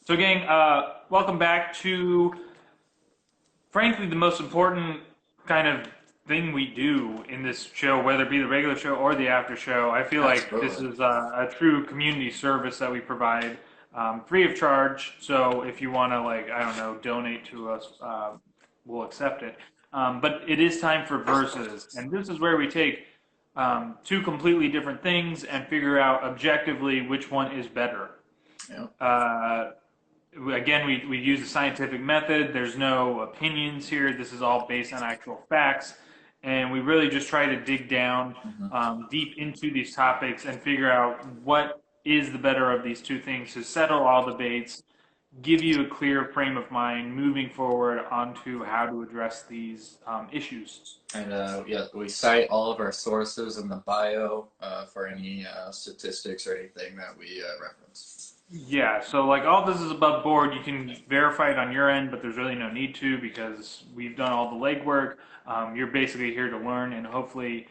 So, gang, welcome back to, frankly, the most important kind of thing we do in this show, whether it be the regular show or the after show. I feel like this Absolutely. is a true community service that we provide, free of charge. So, if you want to, like, I don't know, donate to us, we'll accept it. But it is time for verses, and this is where we take two completely different things and figure out objectively which one is better. Yeah. Uh, Again, we use the scientific method. There's no opinions here. This is all based on actual facts. And we really just try to dig down hmm deep into these topics and figure out what is the better of these two things to settle all debates, give you a clear frame of mind moving forward onto how to address these issues. And yeah, we cite all of our sources in the bio for any statistics or anything that we reference. Yeah, so like all this is above board. You can verify it on your end, but there's really no need to because we've done all the legwork. You're basically here to learn, and hopefully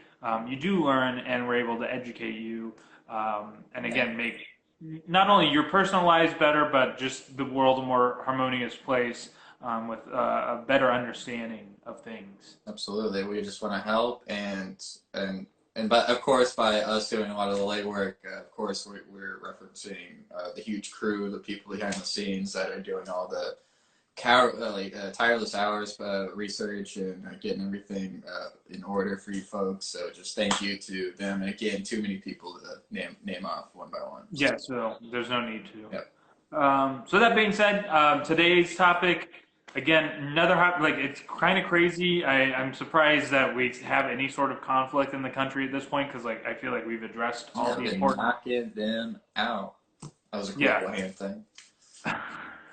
you do learn, and we're able to educate you, and Yeah, again make not only your personal lives better, but just the world a more harmonious place with a better understanding of things. absolutely. We just want to help and but of course by us doing a lot of the legwork, of course we're referencing the huge crew, the people behind the scenes that are doing all the tireless hours research and getting everything in order for you folks. So just thank you to them. And again, too many people to name off one by one. So, Yeah, so there's no need to. yep. So that being said, today's topic, again, another hot, like it's kind of crazy. I'm surprised that we have any sort of conflict in the country at this point because like I feel like we've addressed all Yeah, the been important. knocking them out. That was a cool Yeah. hand thing.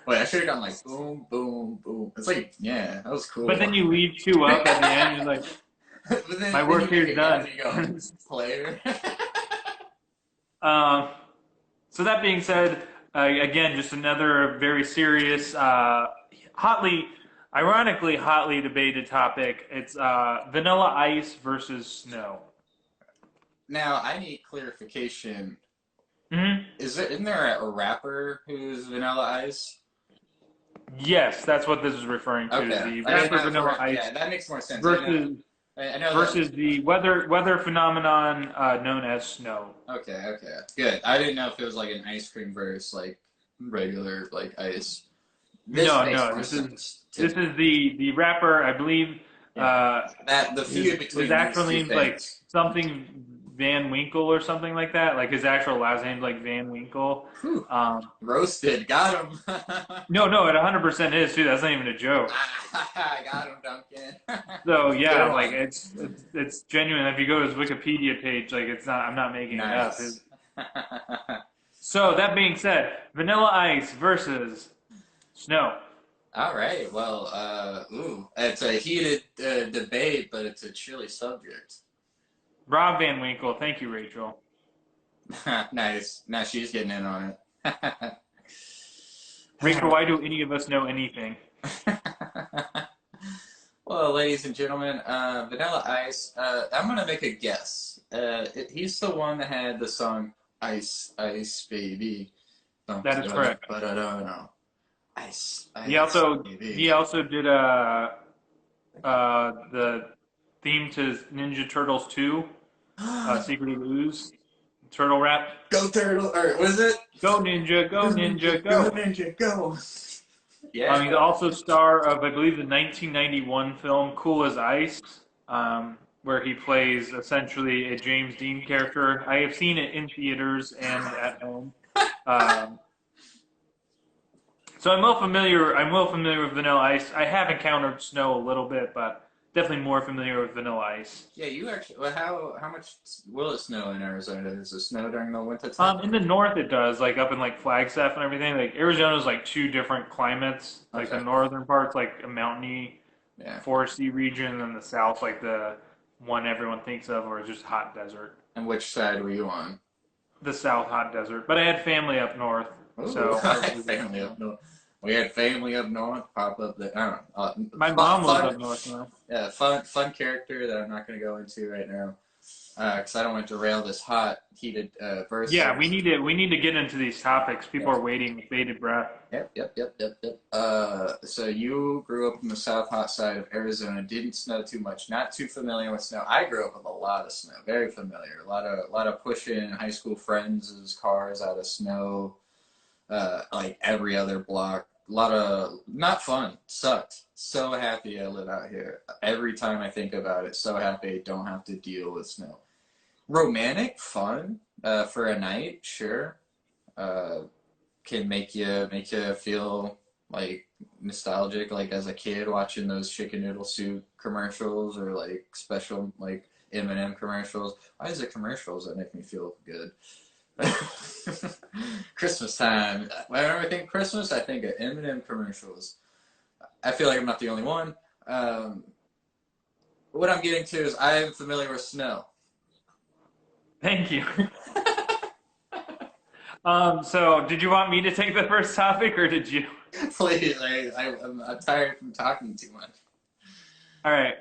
Wait, I should have gone like boom, boom, boom. It's like, yeah, that was cool. But then you leave two up at the end. You're like, But my then work you make here's it down done. and you go, player. Um, so that being said, again, just another very serious, hotly, ironically, hotly debated topic. It's Vanilla Ice versus Snow. Now, I need clarification. Hmm. Isn't there a rapper who's Vanilla Ice? Yes, that's what this is referring to. Is Okay. the I mean, rapper Vanilla yeah, Ice that makes more sense. versus I know that. versus the weather phenomenon known as snow. Okay, okay, good. I didn't know if it was like an ice cream versus like regular like ice. This No, makes no, more this is sense to this me. is the rapper. I believe Yeah, that the feud his between these actual two name's like things. something Van Winkle or something like that. Like his actual last name's like Van Winkle. Whew. Um, Roasted, got him. no, it 100% is too. That's not even a joke. Got him, Duncan. So Good yeah, like one. it's genuine. If you go to his Wikipedia page, like it's not. I'm not making it up. Nice. So that being said, Vanilla Ice versus Snow. All right. Well, it's a heated debate, but it's a chilly subject. Rob Van Winkle. Thank you, Rachel. Nice. Now she's getting in on it. Rachel, why do any of us know anything? Well, ladies and gentlemen, Vanilla Ice. I'm gonna make a guess. He's the one that had the song "Ice, Ice, Baby." That is correct. But I don't know. Ice, He Ice, also Baby. he also did the theme to Ninja Turtles 2, Secret of Ooze, Turtle Rap. Go Turtle! Or was it? Go Ninja, go Ninja, Go go. Ninja, go! Yeah. He's also star of, I believe, the 1991 film Cool as Ice, where he plays essentially a James Dean character. I have seen it in theaters and at home. Um, so I'm well familiar. I'm well familiar with Vanilla Ice. I have encountered Snow a little bit, but definitely more familiar with Vanilla Ice. Yeah, you actually. Well, how much will it snow in Arizona? Does it snow during the winter time? In the north, it does, like up in like Flagstaff and everything. Like Arizona's like two different climates. Like the Okay. northern part's like a mountainy, Yeah. foresty region, and the south like the one everyone thinks of, or just hot desert. And which side were you on? The south hot desert. But I had family up north, Ooh, so I I had was, family up north. We had family up north pop up there. I don't know. my Fun, mom lives fun, up north now. yeah, fun character that I'm not going to go into right now. because I don't want to derail this heated verse. Yeah, we need to get into these topics. People are waiting with bated breath. Yep. So you grew up on the south hot side of Arizona. Didn't snow too much. Not too familiar with snow. I grew up with a lot of snow. Very familiar. A lot of pushing high school friends' cars out of snow. Like every other block. A lot of not fun. Sucked. So happy I live out here. Every time I think about it, so happy I don't have to deal with snow. Romantic, fun, for a night, sure. Uh, can make you feel like nostalgic, like as a kid watching those chicken noodle soup commercials or like special like M&M commercials. Why is it commercials that make me feel good? Christmas time. Whenever I think Christmas, I think of M&M commercials. I feel like I'm not the only one. What I'm getting to is I am familiar with snow. Thank you. So did you want me to take the first topic or did you? Please, I'm tired from talking too much. All right.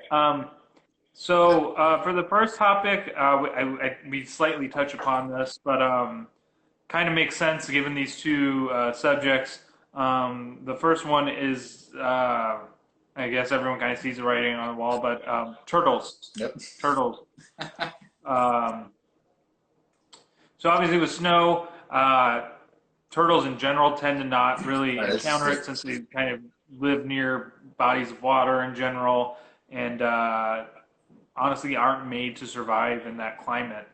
So for the first topic, we slightly touch upon this, but kind of makes sense given these two subjects. The first one is, I guess everyone kind of sees the writing on the wall, but turtles. Yep. Turtles. Um, so obviously with snow, turtles in general tend to not really encounter it since they kind of live near bodies of water in general, and honestly aren't made to survive in that climate.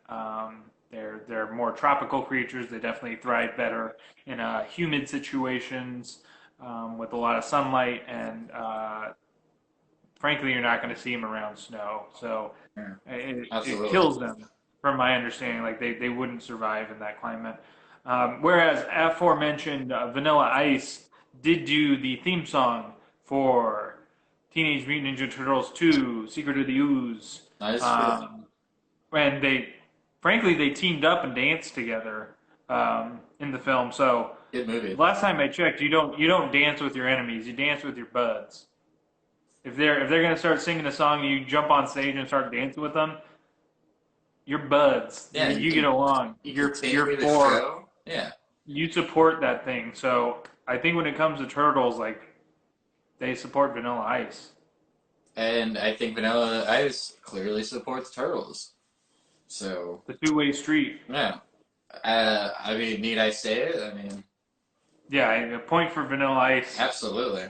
They're more tropical creatures. They definitely thrive better in humid situations with a lot of sunlight, and frankly, you're not going to see them around snow. So Yeah, it absolutely. kills them, from my understanding. Like they wouldn't survive in that climate. Whereas aforementioned Vanilla Ice did do the theme song for Teenage Mutant Ninja Turtles 2: Secret of the Ooze. Nice. Um, and frankly, they teamed up and danced together in the film. So Good movie. last time I checked, you don't dance with your enemies. You dance with your buds. If they're gonna start singing a song, and you jump on stage and start dancing with them. You're buds. Yeah, You get along. you You're continue the for. show. Yeah. You support that thing. So I think when it comes to turtles, like they support Vanilla Ice. And I think Vanilla Ice clearly supports Turtles. So, The two-way street. yeah. I mean, need I say it? I mean, Yeah, a point for Vanilla Ice. absolutely.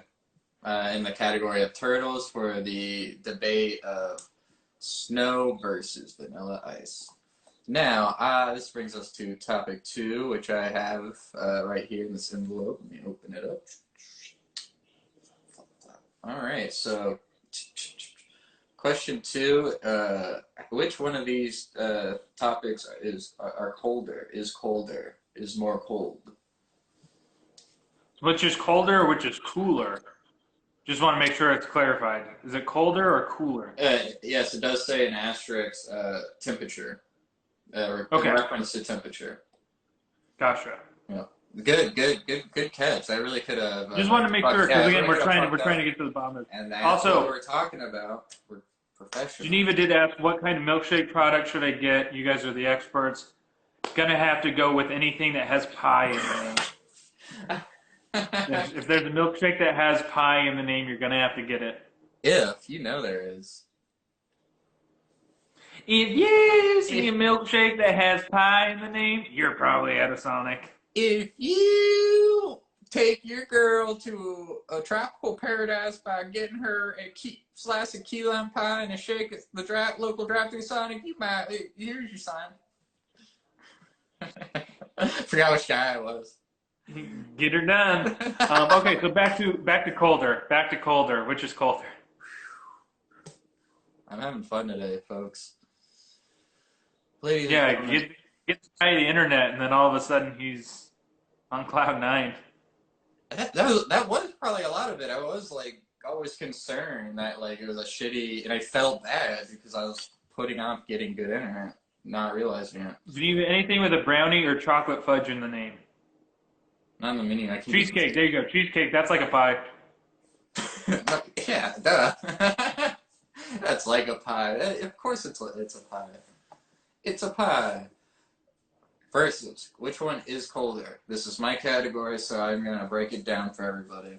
In the category of Turtles for the debate of snow versus Vanilla Ice. Now, this brings us to topic 2, which I have right here in this envelope. Let me open it up. All right, so question 2: which one of these topics are colder? Is colder? Is more cold? Which is colder or which is cooler? Just want to make sure it's clarified. Is it colder or cooler? Yes, it does say an asterisk temperature, in Okay, reference to temperature. gotcha. Yeah. Good catch. I really could have. Just wanted to make sure Yeah, because I again really could have we're fucked trying to up. get to the bottom of it. And that's what Also, we're talking about. We're professional. Geneva did ask what kind of milkshake product should I get. You guys are the experts. Gonna have to go with anything that has pie in the name. If there's a milkshake that has pie in the name, you're gonna have to get it. If you know there is. If you see a milkshake that has pie in the name, you're probably at a Sonic. If you take your girl to a tropical paradise by getting her a slice of key lime pie and a shake at the local drive-thru Sonic, you might. Here's your sign. Forgot what shy I was. Get her done. Okay, so back to colder. Back to colder. Which is colder? I'm having fun today, folks. Ladies and Yeah, gentlemen. get the guy the internet, and then all of a sudden he's on cloud nine. That was probably a lot of it. I was like always concerned that like it was a shitty, and I felt bad because I was putting off getting good internet, not realizing it. Geneva, anything with a brownie or chocolate fudge in the name. Not in the menu. I can Cheesecake. There you go. Cheesecake. That's like a pie. Yeah, duh. That's like a pie. Of course, it's a pie. It's a pie. Versus, which one is colder? This is my category, so I'm gonna break it down for everybody.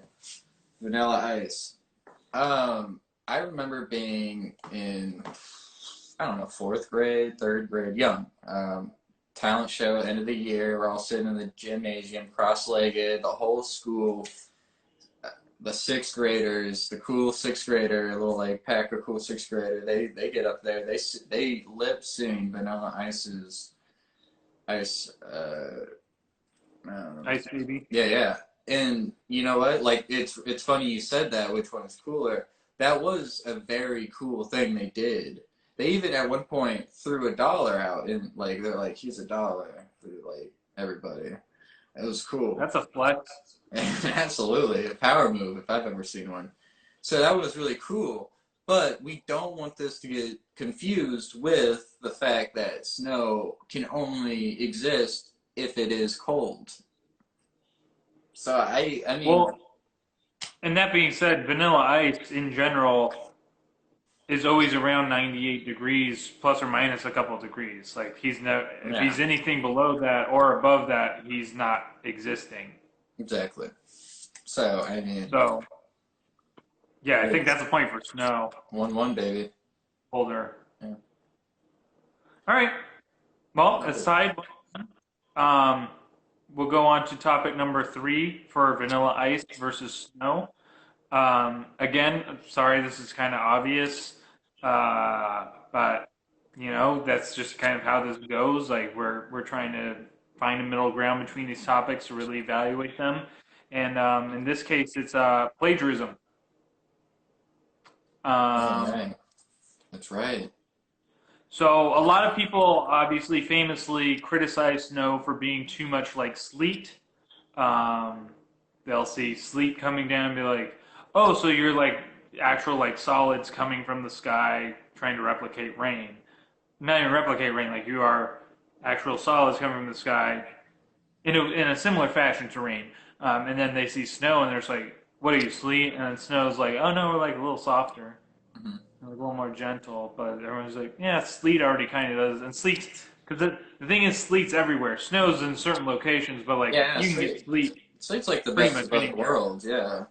Vanilla ice. I remember being in, I don't know, fourth grade, third grade, young. Talent show, end of the year. We're all sitting in the gymnasium, cross-legged, the whole school. The sixth graders, the cool sixth grader, a little like pack of cool sixth grader. They get up there. They lip sing Vanilla Ice's ice. Ice baby. Yeah, yeah. And you know what? Like it's funny you said that. Which one is cooler? That was a very cool thing they did. They even at one point threw $1 out, and like they're like, "Here's $1 for like everybody." It was cool. That's a flex. Absolutely, a power move if I've ever seen one. So that was really cool. But we don't want this to get confused with the fact that snow can only exist if it is cold. So I mean, Well, and that being said, Vanilla Ice in general is always around 98 degrees, plus or minus a couple of degrees. Like he's no, if yeah, he's anything below that or above that, he's not existing. exactly. So I mean, So yeah, I think it's that's a point for snow 1-1, baby. holder. Yeah. All right. Well, aside, um, we'll go on to topic number 3 for Vanilla Ice versus snow. Again, sorry, this is kind of obvious, but that's just kind of how this goes. Like we're trying to find a middle ground between these topics to really evaluate them. And in this case, it's plagiarism. Oh Um, man, that's right. so a lot of people obviously famously criticize snow for being too much like sleet. Um, they'll see sleet coming down and be like, "Oh, so you're like actual like solids coming from the sky trying to replicate rain." Not even replicate rain, like you are actual solids coming from the sky in a similar fashion to rain. And then they see snow and they're just like, "What are you, sleet?" And then snow's like, "Oh no, we're like a little softer, Hmm. like a little more gentle." But everyone's like, "Yeah, sleet already kind of does." And sleet, because the thing is, sleet's everywhere. Snow's in certain locations, but like Yeah, you can get sleet so it's like the pretty best much of both anywhere. worlds. Yeah.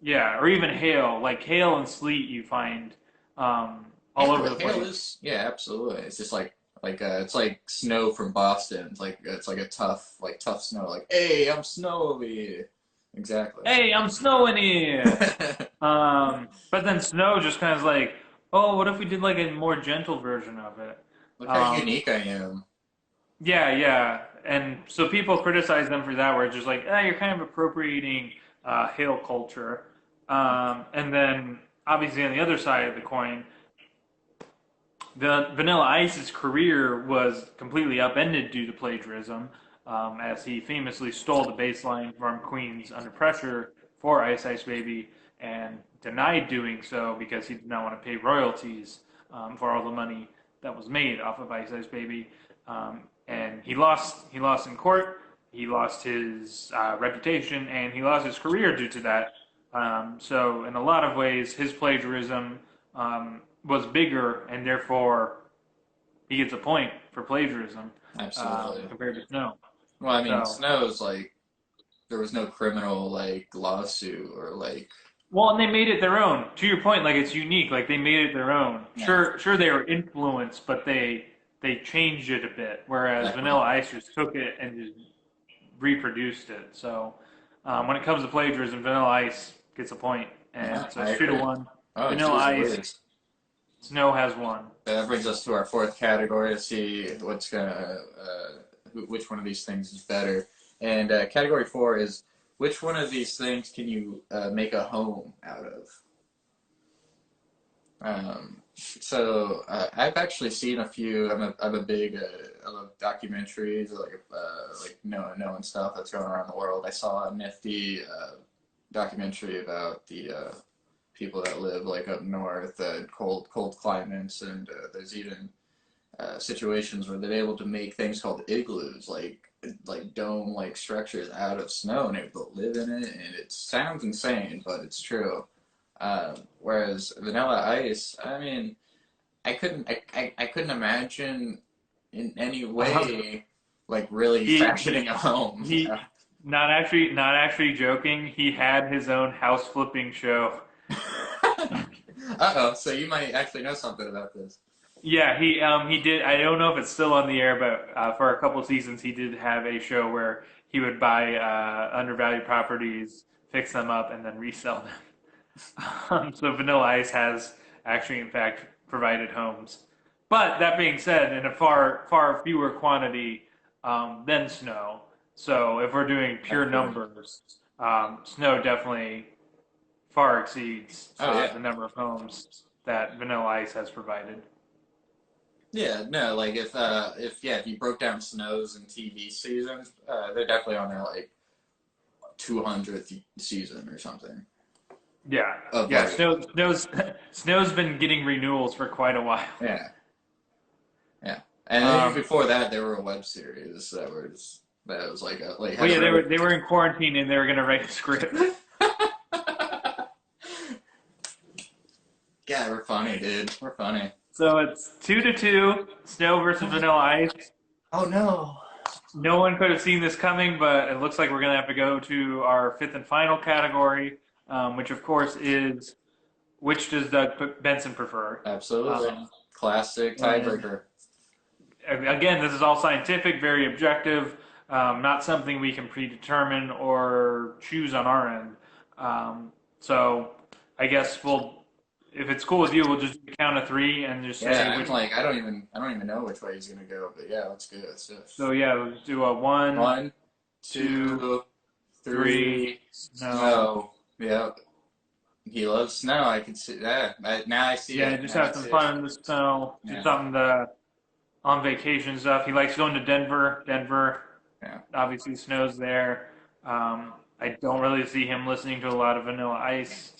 Yeah, or even hail. Like hail and sleet, you find all over Hail, the hail place. is yeah, absolutely. It's just it's like snow from Boston. It's like a tough snow. Like, hey, I'm snowy. Exactly. Hey, I'm snowing here. But then snow just kind of like, oh, what if we did like a more gentle version of it? Look how Um, unique I am. yeah, yeah. And so people criticize them for that, where it's just like, you're kind of appropriating hail culture. And then obviously on the other side of the coin, the Vanilla Ice's career was completely upended due to plagiarism, as he famously stole the bass line from Queen's Under Pressure for Ice Ice Baby and denied doing so because he did not want to pay royalties for all the money that was made off of Ice Ice Baby. And he lost in court, he lost his reputation, and he lost his career due to that. So in a lot of ways, his plagiarism was bigger, and therefore he gets a point for plagiarism Absolutely. compared to Snow. Well, I mean, So, Snow's like there was no criminal like lawsuit or like well, and they made it their own. To your point, like it's unique. Like they made it their own. yeah, Sure, they were influenced, but they changed it a bit. Whereas exactly. Vanilla Ice just took it and just reproduced it. So, when it comes to plagiarism, Vanilla Ice gets a point, and Yeah, so I it's two to agree. one. Oh, Vanilla geez Ice, Louise. Snow has one. That brings us to our fourth category to see which one of these things is better. And category 4 is which one of these things can you make a home out of? I've actually seen a few. I'm a big I love documentaries like Noah and stuff that's going around the world. I saw a nifty documentary about the people that live like up north, cold climates, and there's even situations where they're able to make things called igloos, like dome like structures out of snow, and able to live in it. And it sounds insane, but it's true. Whereas Vanilla Ice, I mean, I couldn't imagine in any way like really He- fashioning a home. He not actually joking. He had his own house flipping show. Uh-oh, so you might actually know something about this. Yeah, he did. I don't know if it's still on the air, but for a couple seasons he did have a show where he would buy undervalued properties, fix them up, and then resell them. So Vanilla Ice has actually, in fact, provided homes. But that being said, in a far fewer quantity than Snow. So if we're doing pure Of course. numbers, Snow definitely far exceeds Oh yeah. the number of homes that Vanilla Ice has provided. Yeah, no, like if you broke down Snow's and TV seasons, they're definitely on their like 200th season or something. Yeah, Of yeah. like, Snow's been getting renewals for quite a while. yeah, yeah. And then Um, before that, there were a web series that was like well, had yeah, a they were in quarantine and they were gonna write a script. Yeah, we're funny, dude. We're funny. So it's 2-2, Snow versus Vanilla Ice. Oh no. No one could have seen this coming, but it looks like we're going to have to go to our fifth and final category, which of course is which does Doug Benson prefer? Absolutely. Classic and tiebreaker. again, this is all scientific, very objective, not something we can predetermine or choose on our end. So I guess if it's cool with you, we'll just do a count of three and just Yeah, say I'm which. like I don't even know which way he's gonna go, but yeah, let's go. Let's do it. So yeah, we'll do a one, One, two, two, three. three. Snow. Yep. He loves snow. I can see that. Now I see Yeah, it. just Now I have some see it. fun in the snow. Do Yeah. something on vacation stuff. He likes going to Denver. Denver, Yeah. obviously, snows there. I don't really see him listening to a lot of Vanilla Ice.